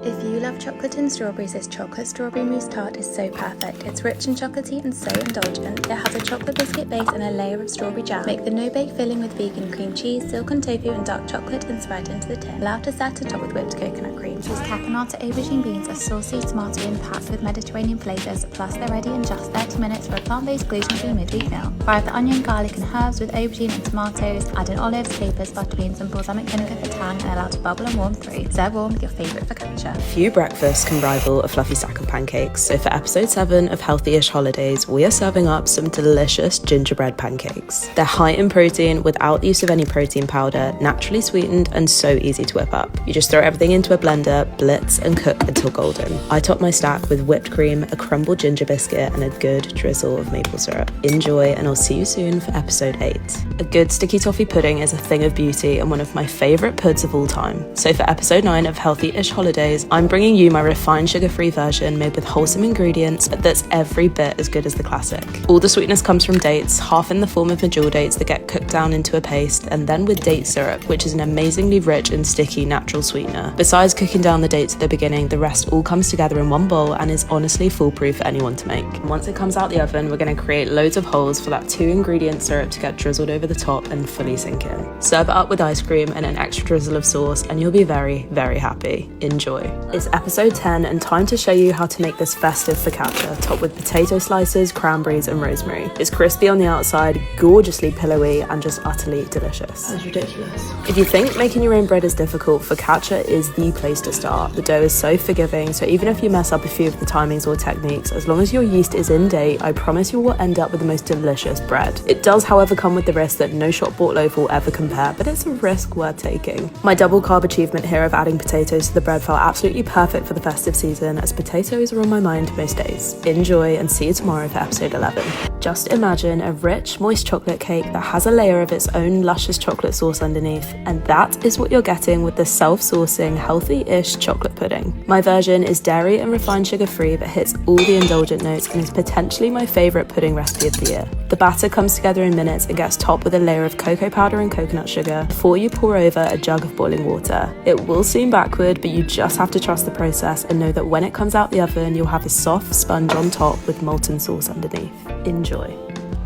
If you love chocolate and strawberries, this chocolate strawberry mousse tart is so perfect. It's rich and chocolatey and so indulgent. It has a chocolate biscuit base and a layer of strawberry jam. Make the no-bake filling with vegan cream cheese, silken tofu and dark chocolate and spread into the tin. Allow to set atop with whipped coconut cream. These caponata aubergine beans are saucy, tomato and packed with Mediterranean flavours, plus they're ready in just 30 minutes for a plant-based gluten-free midweek meal. Fry the onion, garlic and herbs with aubergine and tomatoes. Add in olives, capers, butter beans and balsamic vinegar for tang and allow to bubble and warm through. Serve warm with your favourite focaccia. Few breakfasts can rival a fluffy stack of pancakes, so for episode 7 of Healthy-ish Holidays, we are serving up some delicious gingerbread pancakes. They're high in protein without the use of any protein powder, naturally sweetened and so easy to whip up. You just throw everything into a blender, blitz and cook until golden. I top my stack with whipped cream, a crumbled ginger biscuit and a good drizzle of maple syrup. Enjoy and I'll see you soon for episode 8. A good sticky toffee pudding is a thing of beauty and one of my favourite puds of all time. So for episode 9 of Healthy-ish Holidays, I'm bringing you my refined sugar-free version made with wholesome ingredients, but that's every bit as good as the classic. All the sweetness comes from dates, half in the form of medjool dates that get cooked down into a paste, and then with date syrup, which is an amazingly rich and sticky natural sweetener. Besides cooking down the dates at the beginning, the rest all comes together in one bowl and is honestly foolproof for anyone to make. And once it comes out the oven, we're going to create loads of holes for that 2-ingredient syrup to get drizzled over the top and fully sink in. Serve it up with ice cream and an extra drizzle of sauce and you'll be very, very happy. Enjoy. It's episode 10 and time to show you how to make this festive focaccia, topped with potato slices, cranberries and rosemary. It's crispy on the outside, gorgeously pillowy and just utterly delicious. That's ridiculous. If you think making your own bread is difficult, focaccia is the place to start. The dough is so forgiving, so even if you mess up a few of the timings or techniques, as long as your yeast is in date, I promise you will end up with the most delicious bread. It does, however, come with the risk that no shop-bought loaf will ever compare, but it's a risk worth taking. My double carb achievement here of adding potatoes to the bread felt absolutely perfect for the festive season, as potatoes are on my mind most days. Enjoy and see you tomorrow for episode 11. Just imagine a rich, moist chocolate cake that has a layer of its own luscious chocolate sauce underneath, and that is what you're getting with the self-saucing, healthy-ish chocolate pudding. My version is dairy and refined sugar-free but hits all the indulgent notes and is potentially my favourite pudding recipe of the year. The batter comes together in minutes and gets topped with a layer of cocoa powder and coconut sugar before you pour over a jug of boiling water. It will seem backward, but you just have to trust the process and know that when it comes out the oven, you'll have a soft sponge on top with molten sauce underneath. Enjoy.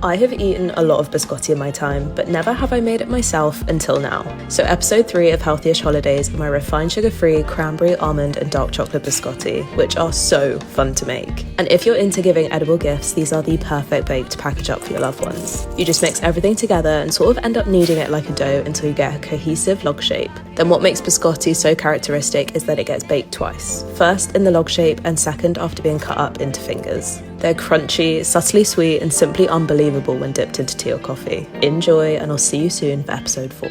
I have eaten a lot of biscotti in my time, but never have I made it myself until now. So episode 3 of Healthy-ish Holidays are my refined sugar-free cranberry, almond and dark chocolate biscotti, which are so fun to make. And if you're into giving edible gifts, these are the perfect bake to package up for your loved ones. You just mix everything together and sort of end up kneading it like a dough until you get a cohesive log shape. Then what makes biscotti so characteristic is that it gets baked twice. First in the log shape and second after being cut up into fingers. They're crunchy, subtly sweet and simply unbelievable when dipped into tea or coffee. Enjoy and I'll see you soon for episode 4.